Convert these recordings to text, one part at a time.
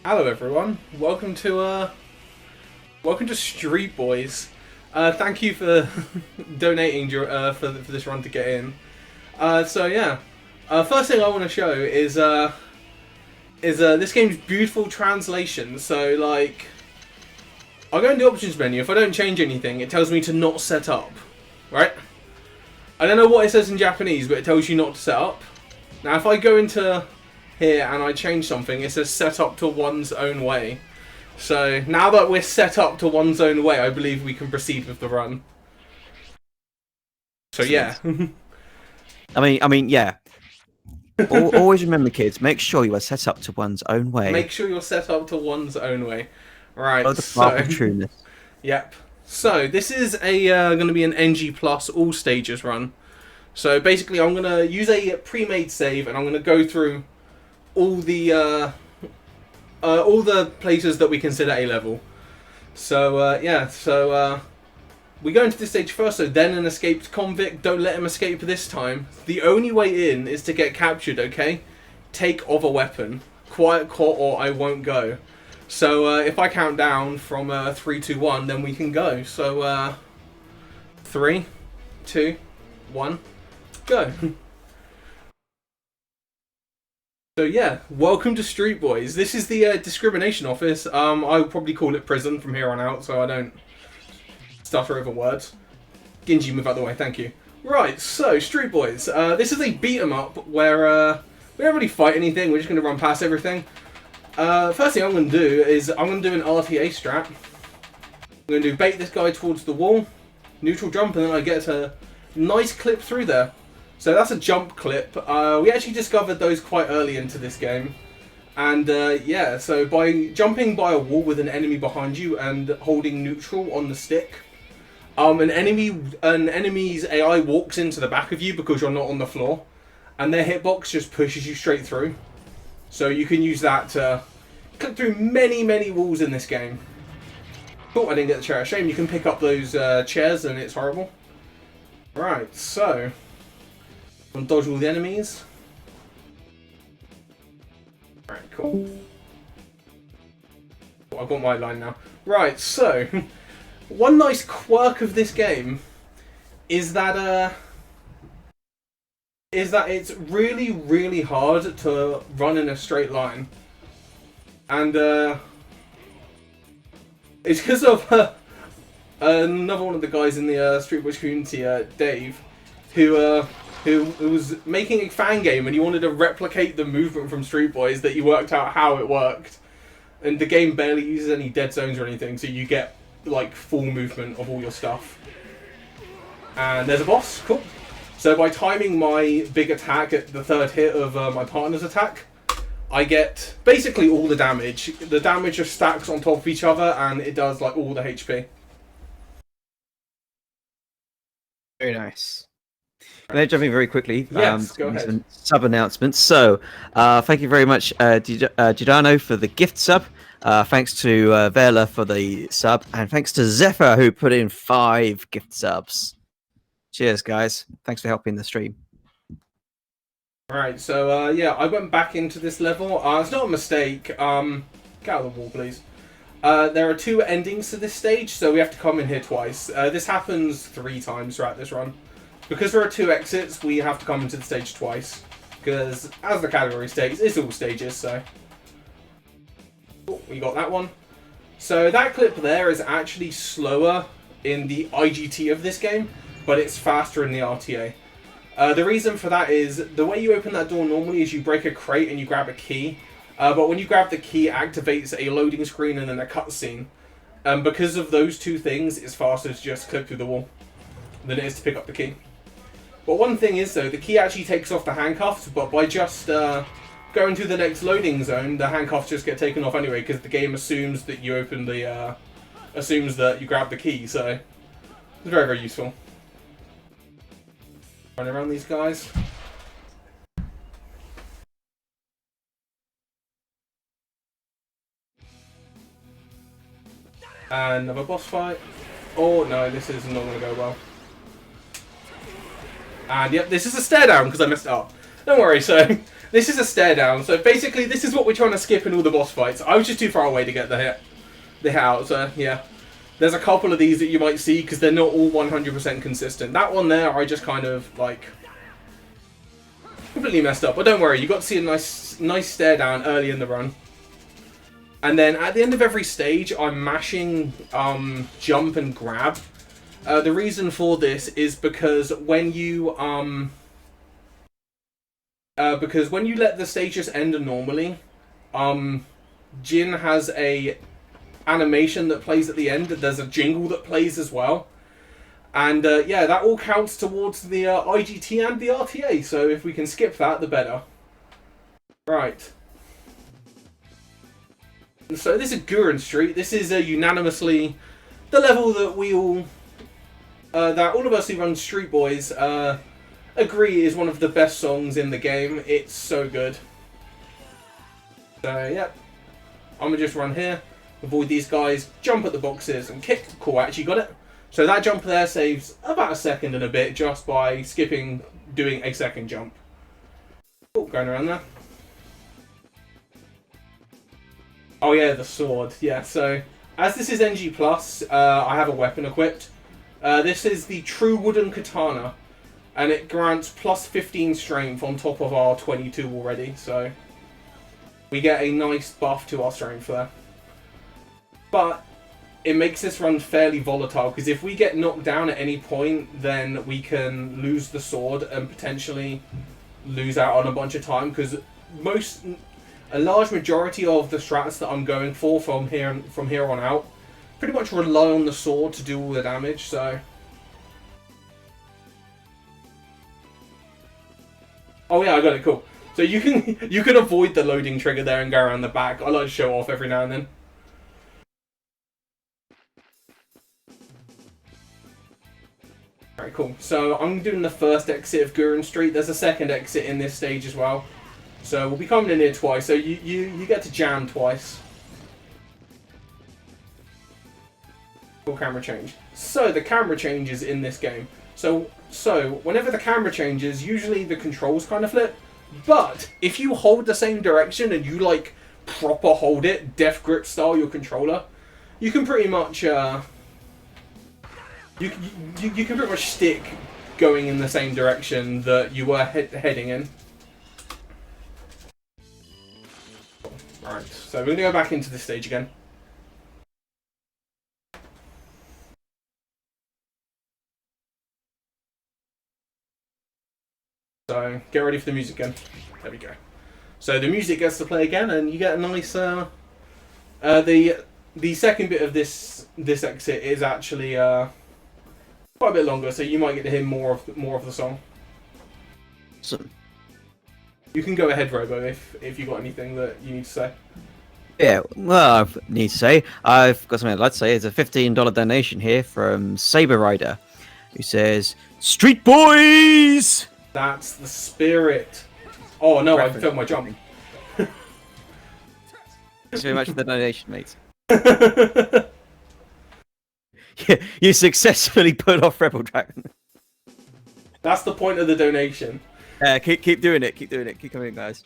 Hello everyone. Welcome to Street Boys. Thank you for donating for this run to get in. First thing I want to show is this game's beautiful translation. So like, I'll go in the options menu. If I don't change anything, it tells me to not set up. Right? I don't know what it says in Japanese, but it tells you not to set up. Now if I go into here and I change something, it says set up to one's own way. So now that we're set up to one's own way, I believe we can proceed with the run. So yeah. I mean, yeah. Always remember, kids, make sure you are set up to one's own way. Make sure you're set up to one's own way. Right. Oh, the path of trueness. Yep. So this is going to be an NG Plus all stages run. So basically, I'm going to use a pre-made save, and I'm going to go through all the places that we consider A level. So we go into this stage first. So then an escaped convict. Don't let him escape this time. The only way in is to get captured. Okay, take of a weapon. Quiet court or I won't go. So if I count down from 3, 2, 1, then we can go. So 3, 2, 1, go. So yeah, welcome to Street Boys. This is the discrimination office. I'll probably call it prison from here on out, so I don't stutter over words. Ginji, move out the way, thank you. Right, so Street Boys. This is a beat 'em up where we don't really fight anything. We're just going to run past everything. First thing I'm going to do is I'm going to do an RTA strat. I'm going to do bait this guy towards the wall, neutral jump, and then I get a nice clip through there. So that's a jump clip. We actually discovered those quite early into this game. And yeah, so by jumping by a wall with an enemy behind you and holding neutral on the stick, an enemy's AI walks into the back of you because you're not on the floor, and their hitbox just pushes you straight through. So you can use that to clip through many walls in this game. Oh, I didn't get the chair. Shame. You can pick up those chairs and it's horrible. Right, so dodge all the enemies. Alright, cool. I've got my line now. Right, so one nice quirk of this game is that it's really hard to run in a straight line. And it's because of another one of the guys in the Street Boys community, Dave, who was making a fan game and he wanted to replicate the movement from Street Boys that he worked out how it worked. And the game barely uses any dead zones or anything, so you get like full movement of all your stuff. And there's a boss, cool. So by timing my big attack at the third hit of my partner's attack, I get basically all the damage. The damage just stacks on top of each other and it does like all the HP. Very nice. Can I jump in very quickly? Yes, go ahead. Sub announcements. So, thank you very much, Gidano, for the gift sub. Thanks to Vela for the sub, and thanks to Zephyr who put in 5 gift subs. Cheers, guys. Thanks for helping the stream. Alright, so yeah, I went back into this level. It's not a mistake. Get out of the wall, please. There are 2 endings to this stage, so we have to come in here twice. This happens 3 times throughout this run. Because there are 2 exits, we have to come into the stage twice. Because, as the category states, it's all stages, so... Oh, we got that one. So that clip there is actually slower in the IGT of this game, but it's faster in the RTA. The reason for that is, the way you open that door normally is you break a crate and you grab a key. But when you grab the key, it activates a loading screen and then a cutscene. Because of those 2 things, it's faster to just clip through the wall than it is to pick up the key. But one thing is though, the key actually takes off the handcuffs, but by just going to the next loading zone, the handcuffs just get taken off anyway, because the game assumes that you open the, assumes that you grab the key, so it's very useful. Run around these guys. And another boss fight. Oh no, this is not going to go well. And yep, this is a stare down because I messed it up. Don't worry, so This is a stare down, so basically this is what we're trying to skip in all the boss fights. I was just too far away to get the hit out, so yeah. There's a couple of these that you might see, because they're not all 100% consistent. That one there, I just kind of, like, completely messed up. But don't worry, you got to see a nice stare down early in the run. And then at the end of every stage, I'm mashing jump and grab. The reason for this is because when you let the stage just end normally, Jin has a animation that plays at the end. There's a jingle that plays as well, and yeah, that all counts towards the IGT and the RTA. So if we can skip that, the better. Right. So this is Gurren Street. This is unanimously the level that we all, that all of us who run Street Boys agree is one of the best songs in the game. It's so good. So yeah, I'm gonna just run here, avoid these guys, jump at the boxes, and kick. Cool, I actually got it. So that jump there saves about a second and a bit just by skipping doing a second jump. Oh, going around there. Oh yeah, the sword. Yeah, so as this is NG+, I have a weapon equipped. This is the True Wooden Katana, and it grants plus 15 strength on top of our 22 already, so we get a nice buff to our strength there. But it makes this run fairly volatile, because if we get knocked down at any point, then we can lose the sword and potentially lose out on a bunch of time, because a large majority of the strats that I'm going for from here on out pretty much rely on the sword to do all the damage, so. Oh yeah, I got it, cool. So you can avoid the loading trigger there and go around the back. I like to show off every now and then. Alright, cool. So I'm doing the first exit of Gurren Street. There's a second exit in this stage as well. So we'll be coming in here twice, so you get to jam twice. Full camera change. So the camera changes in this game. So whenever the camera changes, usually the controls kind of flip. But if you hold the same direction and you like proper hold it, death grip style your controller, you can pretty much you can pretty much stick going in the same direction that you were heading in. Alright, so we're going to go back into this stage again. So, get ready for the music again. There we go. So the music gets to play again, and you get a nice... the second bit of this exit is actually quite a bit longer, so you might get to hear more of the song. So, you can go ahead, Robo, if you got anything that you need to say. yeah, well, I need to say, I've got something I'd like to say. It's a $15 donation here from Saber Rider, who says, Street Boys! That's the spirit. Oh no, I filmed my jump. Thanks very much for the donation, mate. Yeah, you successfully put off Rebel Dragon. That's the point of the donation. Keep doing it. Keep doing it. Keep coming, guys.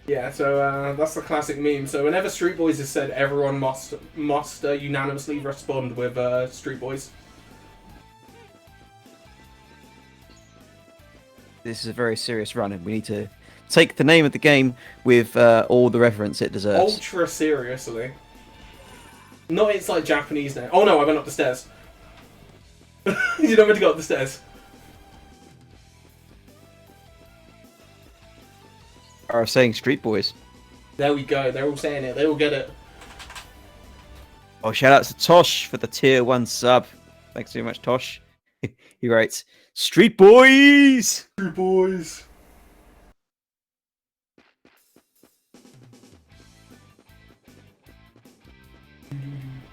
Yeah, so that's the classic meme. So whenever Street Boys is said, everyone must unanimously respond with Street Boys. This is a very serious run, and we need to take the name of the game with all the reverence it deserves. Ultra seriously. Not it's like Japanese name. Oh no, I went up the stairs. You don't meant to go up the stairs. Are saying Street Boys. There we go. They're all saying it. They all get it. Oh, shout out to Tosh for the tier 1 sub. Thanks very much, Tosh. He writes, Street Boys! Street Boys.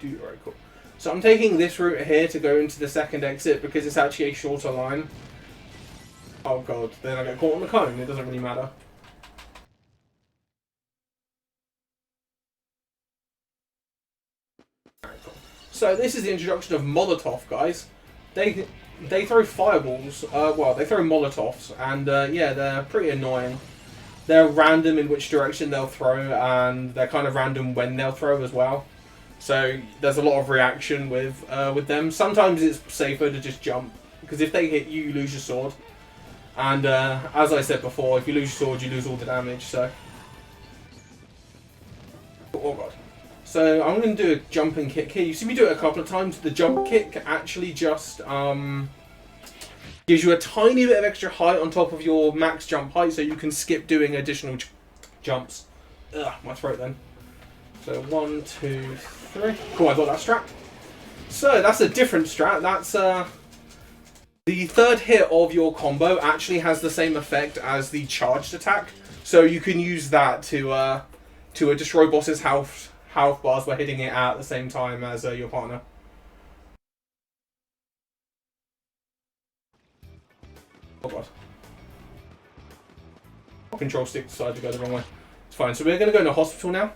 Alright, cool. So I'm taking this route here to go into the second exit because it's actually a shorter line. Oh god, then I get caught on the cone. It doesn't really matter. Alright, cool. So this is the introduction of Molotov, guys. They throw fireballs, well, they throw Molotovs, and yeah, they're pretty annoying. they're random in which direction they'll throw, and they're kind of random when they'll throw as well. So there's a lot of reaction with them. Sometimes it's safer to just jump, because if they hit you, you lose your sword. And as I said before, if you lose your sword, you lose all the damage. So, oh god. So I'm going to do a jumping kick here. You see me do it a couple of times. The jump kick actually just gives you a tiny bit of extra height on top of your max jump height, so you can skip doing additional jumps. Ugh, my throat then. So 1, 2, 3. Cool, I got that strat. So that's a different strat. That's the third hit of your combo actually has the same effect as the charged attack. So you can use that to destroy bosses' health bars by hitting it at the same time as your partner. Oh god. My control stick decided to go the wrong way. It's fine. So we're going to go into hospital now.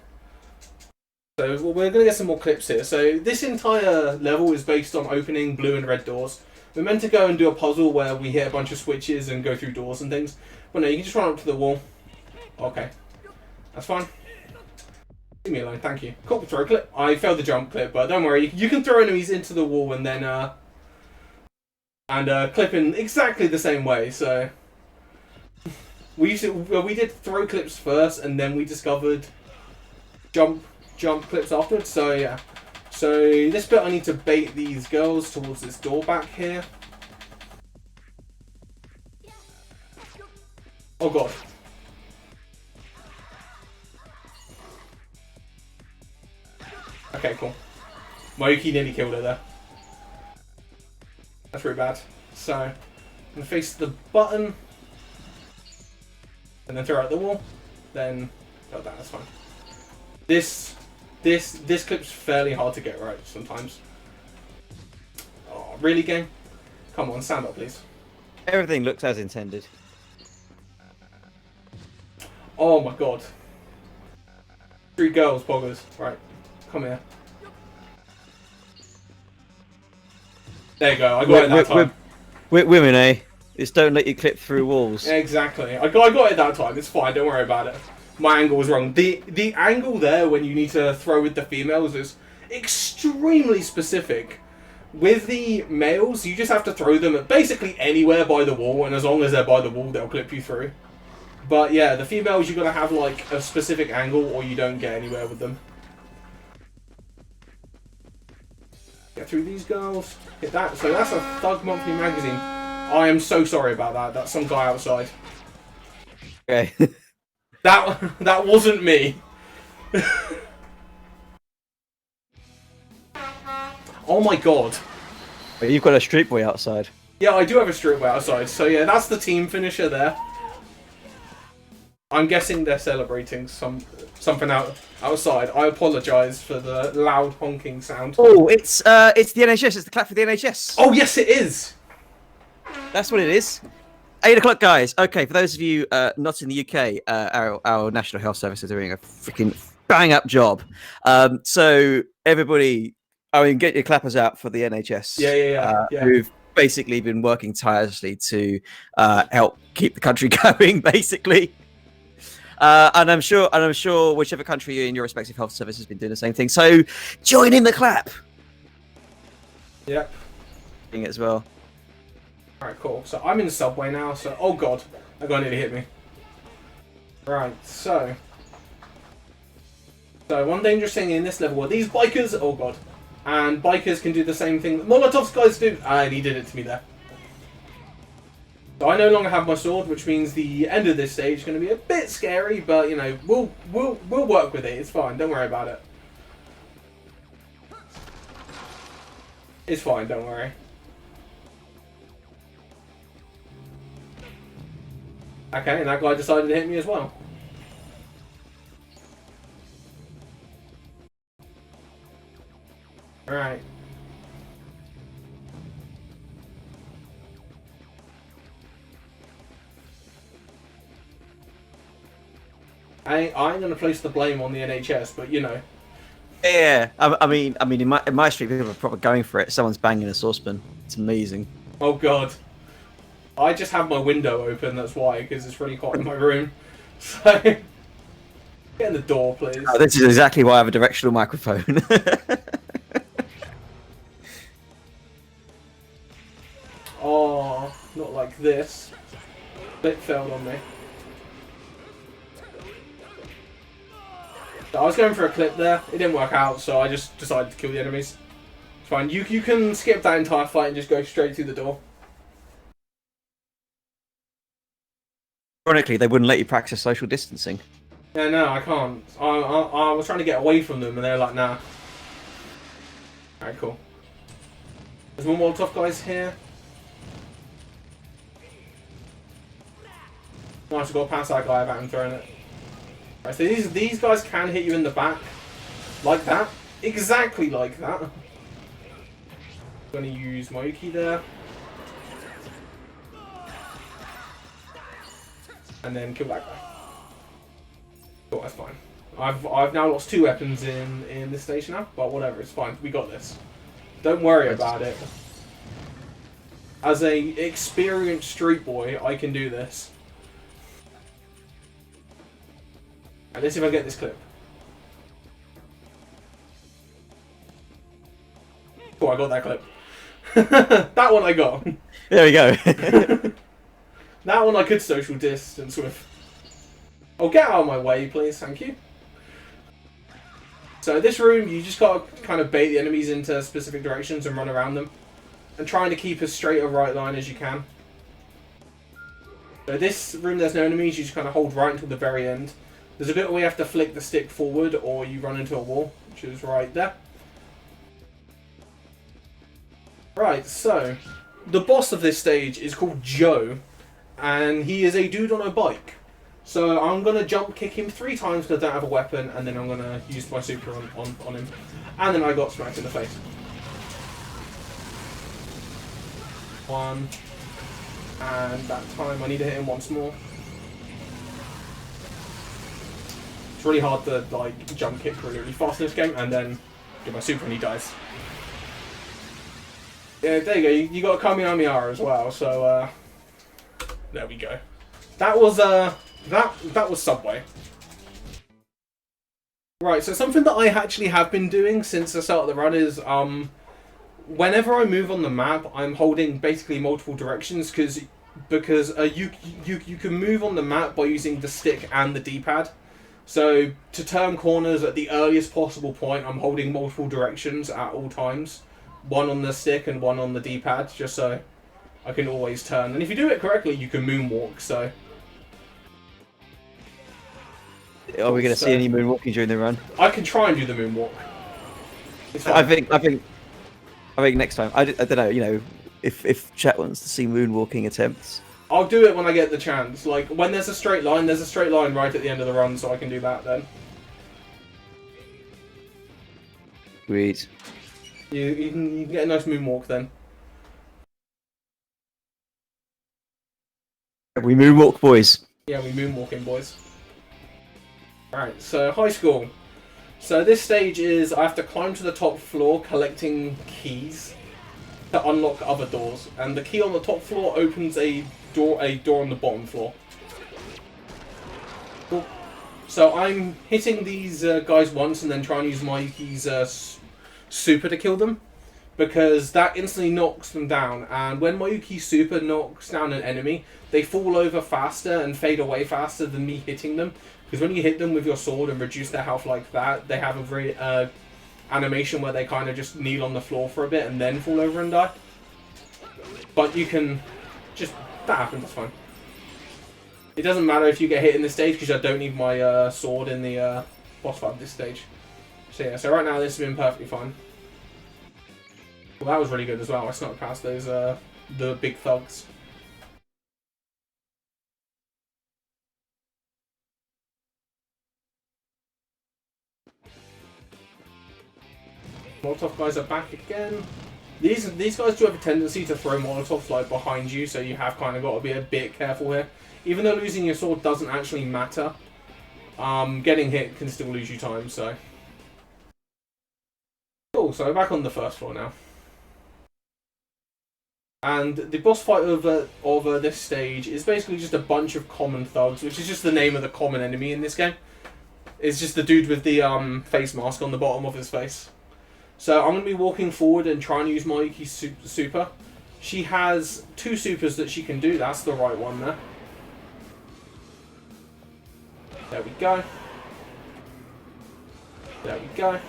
So we're going to get some more clips here. So this entire level is based on opening blue and red doors. We're meant to go and do a puzzle where we hit a bunch of switches and go through doors and things. But no, you can just run up to the wall. Okay. That's fine. Leave me alone, thank you. Cool, throw clip. I failed the jump clip, but don't worry. You can throw enemies into the wall and then clip in exactly the same way. So we did throw clips first, and then we discovered jump clips afterwards. So yeah. So this bit I need to bait these girls towards this door back here. Oh god. Okay, cool. Moki nearly killed her there. That's really bad. So, I'm going to face the button. And then throw out the wall. Then, got that, that's fine. This clip's fairly hard to get right sometimes. Oh, really, game? Come on, stand up, please. Everything looks as intended. Oh my god. 3 girls, poggers. Right, come here. There you go, I got it that time. Women, eh? Just don't let you clip through walls. Exactly. I got it that time, it's fine, don't worry about it. My angle was wrong. The angle there when you need to throw with the females is extremely specific. With the males, you just have to throw them at basically anywhere by the wall, and as long as they're by the wall, they'll clip you through. But yeah, the females, you gotta have like a specific angle or you don't get anywhere with them. Get through these girls. Hit that. So that's a Thug Monthly magazine. I am so sorry about that. That's some guy outside. Okay. That wasn't me. Oh my god. But you've got a street boy outside. Yeah, I do have a street boy outside. So yeah, that's the team finisher there. I'm guessing they're celebrating something outside. I apologise for the loud honking sound. Oh, it's the NHS. It's the clap for the NHS. Oh yes, it is. That's what it is. 8 o'clock, guys. Okay, for those of you not in the UK, our National Health Service is doing a freaking bang-up job. So everybody, get your clappers out for the NHS. Yeah. Who've basically been working tirelessly to help keep the country going, basically. And I'm sure whichever country you're in, your respective health service has been doing the same thing. So join in the clap. Yep. As well. Alright, cool. So I'm in the subway now, so... Oh god, that guy nearly hit me. Right, so... So, one dangerous thing in this level are these bikers... Oh god. And bikers can do the same thing that Molotov's guys do. And he did it to me there. So I no longer have my sword, which means the end of this stage is going to be a bit scary, but, you know, we'll work with it. It's fine, don't worry about it. It's fine, don't worry. Okay, and that guy decided to hit me as well. Alright. I ain't gonna place the blame on the NHS, but you know. Yeah, I mean, in my street, people are probably going for it. Someone's banging a saucepan. It's amazing. Oh god. I just have my window open, that's why, because it's really hot in my room. So, get in the door, please. Oh, this is exactly why I have a directional microphone. Oh, not like this. Flip failed on me. I was going for a clip there. It didn't work out, so I just decided to kill the enemies. It's fine. You can skip that entire fight and just go straight through the door. Ironically, they wouldn't let you practice social distancing. Yeah, no, I can't. I was trying to get away from them, and they're like, nah. Alright, cool. There's more Molotov guys here. No, I just got to pass that guy about him throwing it. Right, so these guys can hit you in the back. Like that. Exactly like that. I'm going to use Mayuki there. And then kill that guy. Cool, that's fine. I've now lost 2 weapons in this stage now, but whatever, it's fine. We got this. Don't worry about it. As a experienced street boy, I can do this. And let's see if I get this clip. Oh, I got that clip. That one I got. There we go. That one I could social distance with. Oh, get out of my way, please. Thank you. So this room, you just got to kind of bait the enemies into specific directions and run around them. And trying to keep as straight a right line as you can. So this room, there's no enemies. You just kind of hold right until the very end. There's a bit where you have to flick the stick forward or you run into a wall, which is right there. Right, so the boss of this stage is called Joe, and he is a dude on a bike. So I'm going to jump kick him 3 times because I don't have a weapon, and then I'm going to use my super on him. And then I got smacked in the face. 1. And that time I need to hit him once more. It's really hard to like jump kick really fast in this game, and then do my super and he dies. Yeah, there you go. You got a Kamehameha as well, so there we go. That was that was Subway. Right, so something that I actually have been doing since the start of the run is whenever I move on the map, I'm holding basically multiple directions because you can move on the map by using the stick and the D-pad. So to turn corners at the earliest possible point, I'm holding multiple directions at all times. One on the stick and one on the D-pad, just so I can always turn. And if you do it correctly, you can moonwalk, so... Are we going to see any moonwalking during the run? I can try and do the moonwalk. I think next time. I don't know, you know, if chat wants to see moonwalking attempts. I'll do it when I get the chance. Like, when there's a straight line right at the end of the run, so I can do that then. Sweet. You can get a nice moonwalk then. We moonwalk, boys. Yeah, we moonwalking, boys. Alright, so high school. So this stage is I have to climb to the top floor collecting keys to unlock other doors. And the key on the top floor opens a door on the bottom floor. Cool. So I'm hitting these guys once and then trying to use Mayuki's super to kill them, because that instantly knocks them down, and when Mayuki's super knocks down an enemy, they fall over faster and fade away faster than me hitting them, because when you hit them with your sword and reduce their health like that, they have a very animation where they kind of just kneel on the floor for a bit and then fall over and die. But you can just... that happens, that's fine. It doesn't matter if you get hit in this stage, because I don't need my sword in the boss fight of this stage. So yeah, so right now this has been perfectly fine. Well, that was really good as well. I snuck past those the big thugs. Molotov guys are back again. These guys do have a tendency to throw Molotovs like behind you, so you have kind of got to be a bit careful here. Even though losing your sword doesn't actually matter, getting hit can still lose you time, so... Cool, so back on the first floor now. And the boss fight of this stage is basically just a bunch of common thugs, which is just the name of the common enemy in this game. It's just the dude with the face mask on the bottom of his face. So I'm going to be walking forward and trying to use Mayuki's super. She has 2 supers that she can do. That's the right one there. There we go. There we go.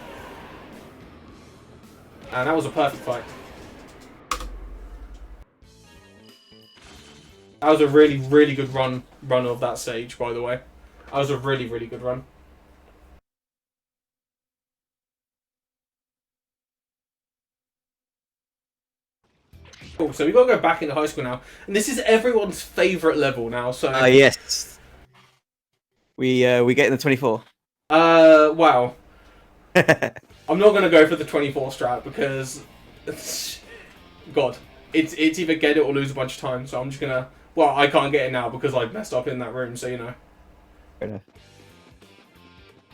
And that was a perfect fight. That was a really, really good run of that stage, by the way. That was a really, really good run. Cool, so we've got to go back into high school now. And this is everyone's favourite level now, so... yes. We get in the 24. Wow. I'm not going to go for the 24 strat because... God. It's either get it or lose a bunch of time, so I'm just going to... Well, I can't get it now because I messed up in that room, so you know. Fair enough.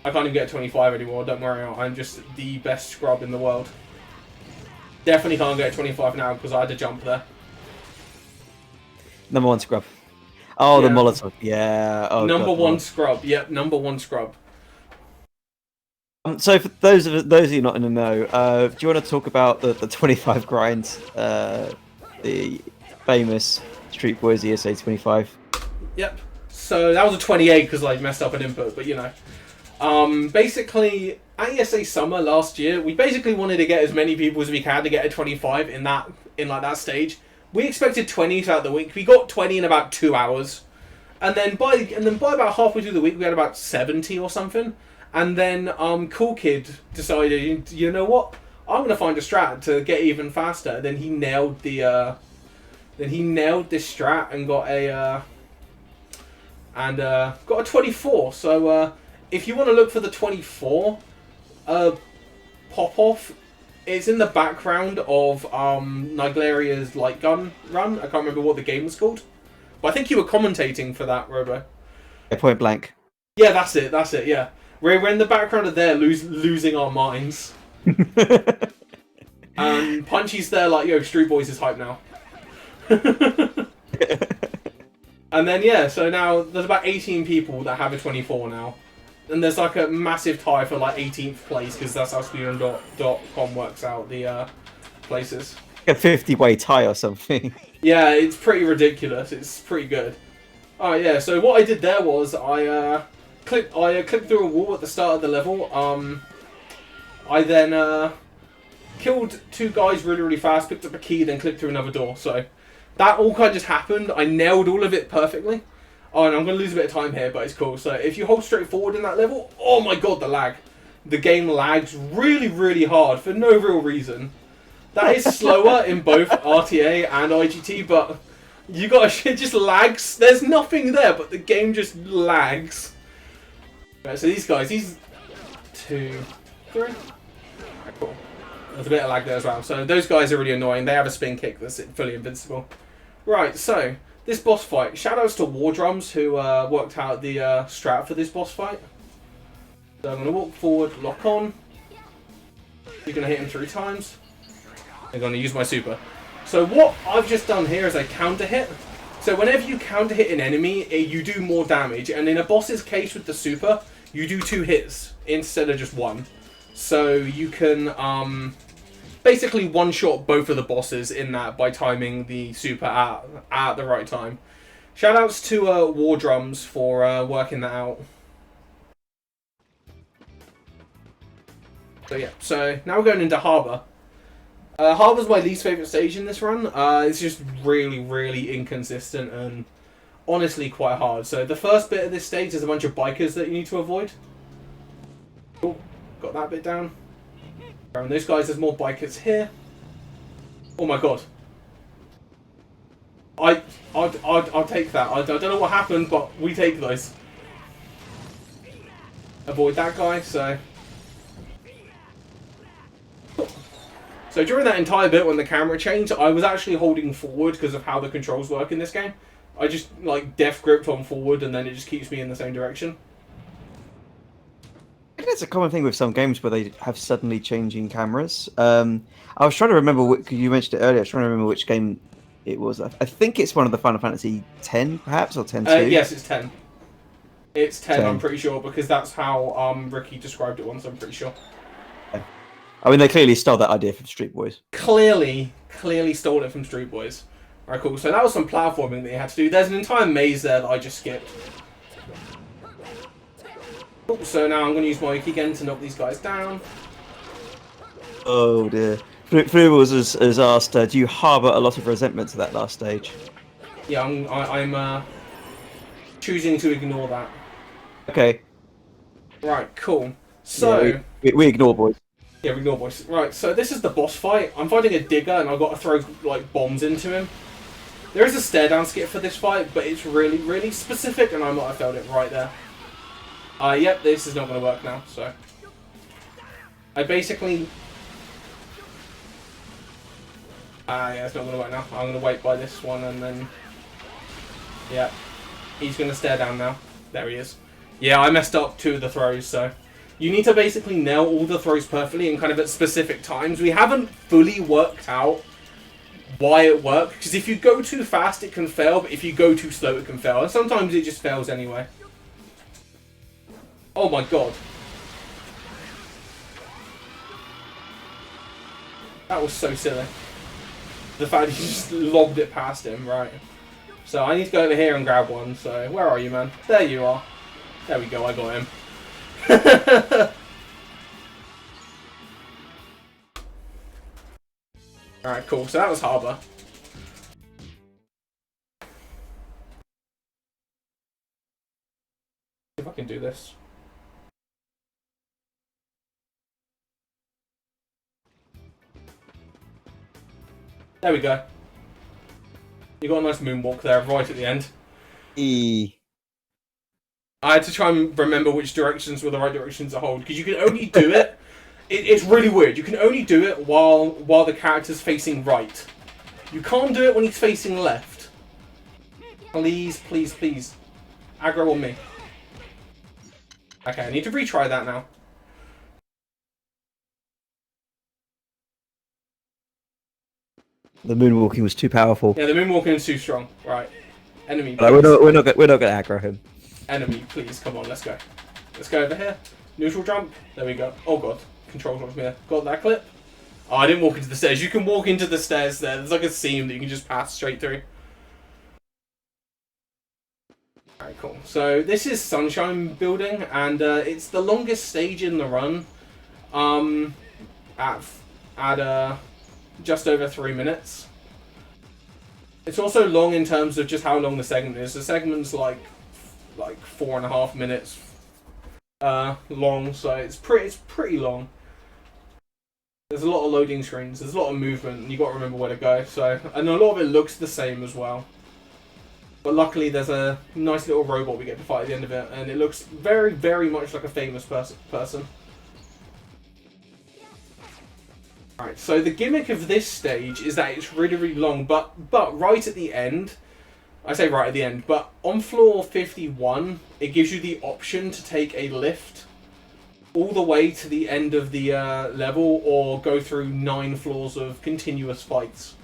I can't even get 25 anymore, don't worry, I'm just the best scrub in the world. Definitely can't get 25 now because I had to jump there. Number 1 scrub. Oh, Yeah. the Molotov. Yeah. Oh, number God, 1 scrub. Yep, number 1 scrub. So for those of you not in the know, do you want to talk about the 25 grind, the famous Street Boyz ESA 25? Yep. So that was a 28 because I messed up an input, but you know. Basically, at ESA Summer last year, we basically wanted to get as many people as we can to get a 25 in that stage. We expected 20 throughout the week. We got 20 in about 2 hours, and then by about halfway through the week, we had about 70 or something. And then Cool Kid decided, you know what? I'm gonna find a strat to get even faster. Then he nailed this strat and got a 24. So if you want to look for the 24 pop off, it's in the background of Nigleria's light gun run. I can't remember what the game was called, but I think you were commentating for that, Robo. Yeah, Point Blank. Yeah, that's it. That's it. Yeah, we're in the background of there, losing our minds. And Punchy's there like, yo, Street Boyz is hype now. And then yeah, so now there's about 18 people that have a 24 now. And there's like a massive tie for like 18th place because that's how Speedrun.com works out the places. A 50-way tie or something. Yeah, it's pretty ridiculous. It's pretty good. Alright, yeah, so what I did there was I clicked through a wall at the start of the level. I then killed 2 guys really, really fast, picked up a key, then clicked through another door. So that all kind of just happened. I nailed all of it perfectly. Oh, and I'm going to lose a bit of time here, but it's cool. So if you hold straight forward in that level, oh my god, the lag. The game lags really, really hard for no real reason. That is slower in both RTA and IGT, but you got it just lags. There's nothing there, but the game just lags. Right, so these guys, these 2, 3. Right, cool. There's a bit of lag there as well. So those guys are really annoying. They have a spin kick that's fully invincible. Right, so this boss fight. Shoutouts to War Drums who worked out the strat for this boss fight. So I'm going to walk forward, lock on. You're going to hit him 3 times. I'm going to use my super. So what I've just done here is a counter hit. So whenever you counter hit an enemy, you do more damage. And in a boss's case with the super, you do 2 hits instead of just 1. So you can basically one-shot both of the bosses in that by timing the super at the right time. Shoutouts to War Drums for working that out. So yeah, so now we're going into Harbour. Harbour's my least favourite stage in this run. It's just really, really inconsistent and honestly quite hard. So the first bit of this stage is a bunch of bikers that you need to avoid. Cool, got that bit down. And those guys, there's more bikers here. Oh my god. I'll take that. I don't know what happened, but we take those. Avoid that guy, so... So during that entire bit when the camera changed, I was actually holding forward because of how the controls work in this game. I just like deft gripped on forward and then it just keeps me in the same direction. I think that's a common thing with some games where they have suddenly changing cameras. I was trying to remember, you mentioned it earlier, I was trying to remember which game it was. I think it's one of the Final Fantasy 10, perhaps, or 10-2. Yes, it's 10. It's 10, 10. I'm pretty sure, because that's how Ricky described it once, I'm pretty sure. I mean, they clearly stole that idea from Street Boys. Clearly stole it from Street Boys. Alright, cool. So that was some platforming that you had to do. There's an entire maze there that I just skipped. Cool, so now I'm going to use my Yuki again to knock these guys down. Oh dear. Flubbles has asked, do you harbour a lot of resentment to that last stage? Yeah, I'm choosing to ignore that. Okay. Right, cool. So... Yeah, we ignore Boys. Yeah, we ignore Boys. Right, so this is the boss fight. I'm fighting a digger and I've got to throw, like, bombs into him. There is a stare down skip for this fight, but it's really, really specific and I might have failed it right there. Yep, this is not going to work now, so... I basically... yeah, it's not going to work now. I'm going to wait by this one and then... Yeah. He's going to stare down now. There he is. Yeah, I messed up 2 of the throws, so... You need to basically nail all the throws perfectly and kind of at specific times. We haven't fully worked out why it worked, because if you go too fast it can fail, but if you go too slow it can fail. And sometimes it just fails anyway. Oh my god. That was so silly. The fact he just lobbed it past him, right. So I need to go over here and grab one, so where are you, man? There you are. There we go, I got him. Alright, cool, so that was Harbour. If I can do this. There we go. You got a nice moonwalk there, right at the end. I had to try and remember which directions were the right directions to hold, because you can only do it. It's really weird. You can only do it while the character's facing right. You can't do it when he's facing left. Please, please, please. Aggro on me. Okay, I need to retry that now. The moonwalking was too powerful. Yeah, the moonwalking is too strong. Right. Enemy. We're not going to aggro him. Enemy, please, come on, let's go. Let's go over here. Neutral jump. There we go. Oh god. Control drops me there. Got that clip? Oh, I didn't walk into the stairs. You can walk into the stairs there. There's like a seam that you can just pass straight through. Alright, cool. So this is Sunshine Building, and it's the longest stage in the run. At just over 3 minutes. It's also long in terms of just how long the segment is. The segment's like 4.5 minutes long, so it's pretty long. There's a lot of loading screens, there's a lot of movement, and you got to remember where to go. So, and a lot of it looks the same as well. But luckily, there's a nice little robot we get to fight at the end of it, and it looks very, very much like a famous person. Alright, so the gimmick of this stage is that it's really, really long, but right at the end, I say right at the end, but on floor 51, it gives you the option to take a lift all the way to the end of the level, or go through 9 floors of continuous fights.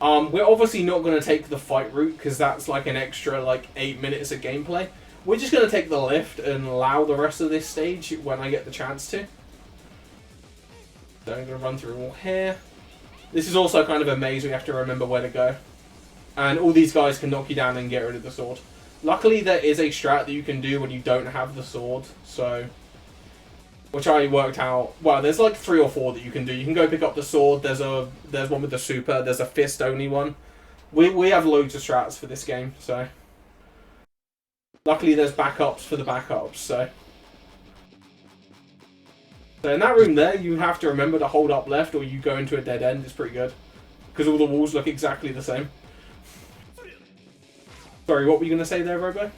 We're obviously not going to take the fight route, because that's like an extra 8 minutes of gameplay. We're just going to take the lift and allow the rest of this stage when I get the chance to. So I'm going to run through all here. This is also kind of a maze, we have to remember where to go. And all these guys can knock you down and get rid of the sword. Luckily there is a strat that you can do when you don't have the sword, so... Which I worked out... Well, there's like 3 or 4 that you can do. You can go pick up the sword, there's one with the super, there's a fist only one. We have loads of strats for this game, so... Luckily there's backups for the backups, so... So in that room there, you have to remember to hold up left or you go into a dead end. It's pretty good. Because all the walls look exactly the same. Sorry, what were you going to say there, Robo? I was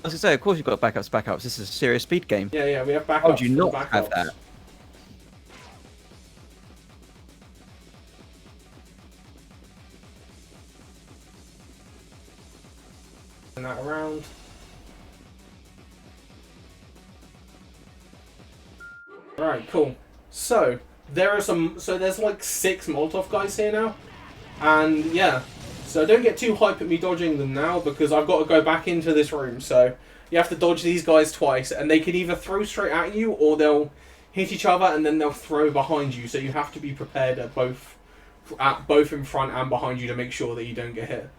going to say, of course you've got backups. This is a serious speed game. Yeah, we have backups. How would you not have that? Turn that around. Alright, cool. So, there's like 6 Molotov guys here now. And yeah, So don't get too hype at me dodging them now, because I've got to go back into this room. So you have to dodge these guys twice, and they can either throw straight at you, or they'll hit each other and then they'll throw behind you. So you have to be prepared at both in front and behind you to make sure that you don't get hit.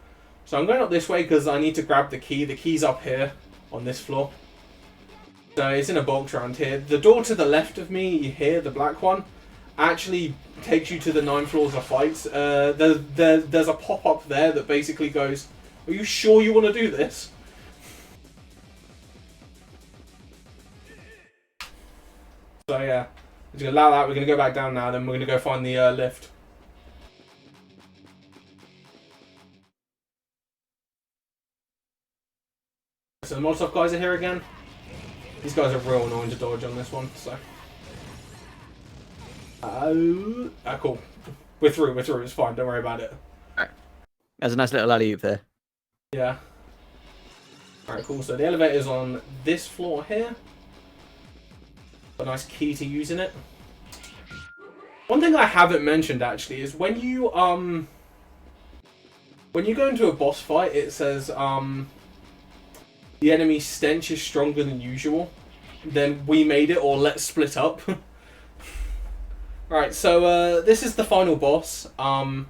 So I'm going up this way because I need to grab the key. The key's up here on this floor. So it's in a box around here. The door to the left of me here, the black one, actually takes you to the 9 floors of fights. There's a pop-up there that basically goes, are you sure you want to do this? So yeah, we're going to allow that. We're going to go back down now, then we're going to go find the lift. So the Molotov guys are here again. These guys are real annoying to dodge on this one, so. Cool. We're through, it's fine, don't worry about it. Alright. There's a nice little alley-oop there. Yeah. Alright, cool. So the elevator's on this floor here. A nice key to use in it. One thing I haven't mentioned actually is when you go into a boss fight, it says the enemy stench is stronger than usual. Then we made it, or let's split up. Right, so this is the final boss. Time's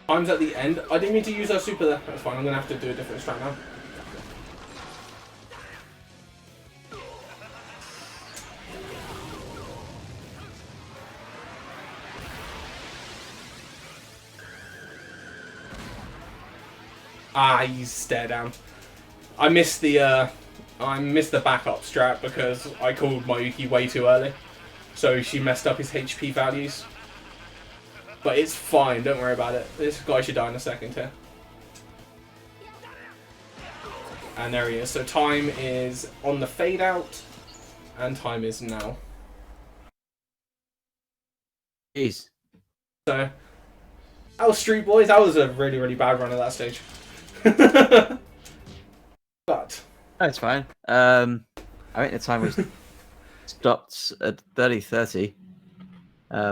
at the end. I didn't mean to use our super there. That's fine, I'm going to have to do a different strat now. He's stare down. I missed the backup strat because I called Mayuki way too early, so she messed up his HP values. But it's fine, don't worry about it. This guy should die in a second here. And there he is. So time is on the fade out, and time is now. Jeez. So that was Street Boys. That was a really, really bad run at that stage. But that's fine. I think the time was stopped at 30:30,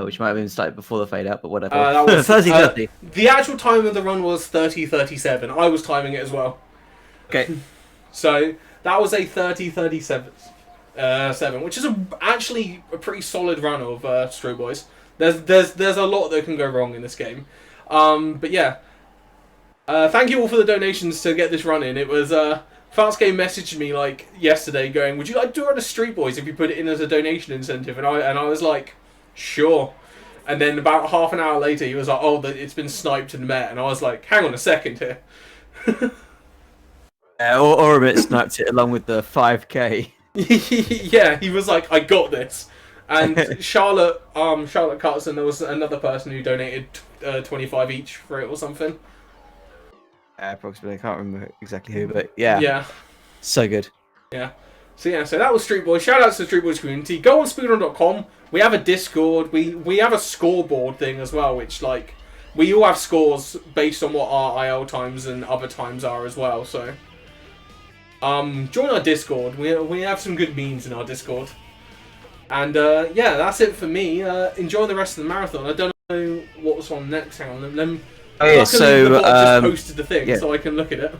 which might have been slightly before the fade out, but whatever. That was 30:30. The actual time of the run was 30:37. I was timing it as well. Okay. So that was a 30:37, which is actually a pretty solid run of Street Boys. There's a lot that can go wrong in this game, but yeah. Thank you all for the donations to get this run in. It was Fastgame messaged me like yesterday, going, "Would you like to run a Street Boys if you put it in as a donation incentive?" And I was like, "Sure." And then about half an hour later, he was like, "Oh, it's been sniped and met." And I was like, "Hang on a second here." Or a bit sniped it along with the 5k. Yeah, he was like, "I got this." And Charlotte Carson, there was another person who donated 25 each for it or something. Approximately, I can't remember exactly who, but yeah. Yeah. So good. Yeah. So that was Street Boys. Shout out to the Street Boys community. Go on speedrun.com. We have a Discord. We have a scoreboard thing as well, which like we all have scores based on what our IL times and other times are as well. So join our Discord. We have some good memes in our Discord. And yeah, that's it for me. Enjoy the rest of the marathon. I don't know what's on next. Hang on, let me. Oh yeah, so the bot just posted the thing, yeah. so I can look at it.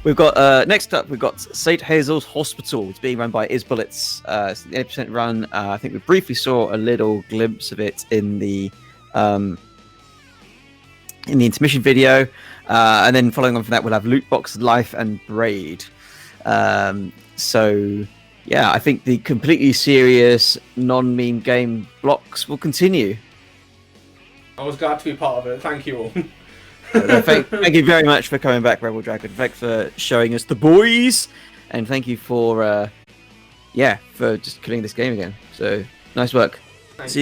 We've got next up. We've got St. Hazel's Hospital. It's being run by Isbullets. It's an 80% run. I think we briefly saw a little glimpse of it in the intermission video, and then following on from that, we'll have Lootbox, Life, and Braid. So yeah, I think the completely serious, non-meme game blocks will continue. I was glad to be part of it. Thank you all. Thank you very much for coming back, Rebel Dragon. Thanks for showing us the boys, and thank you for for just killing this game again. So nice work.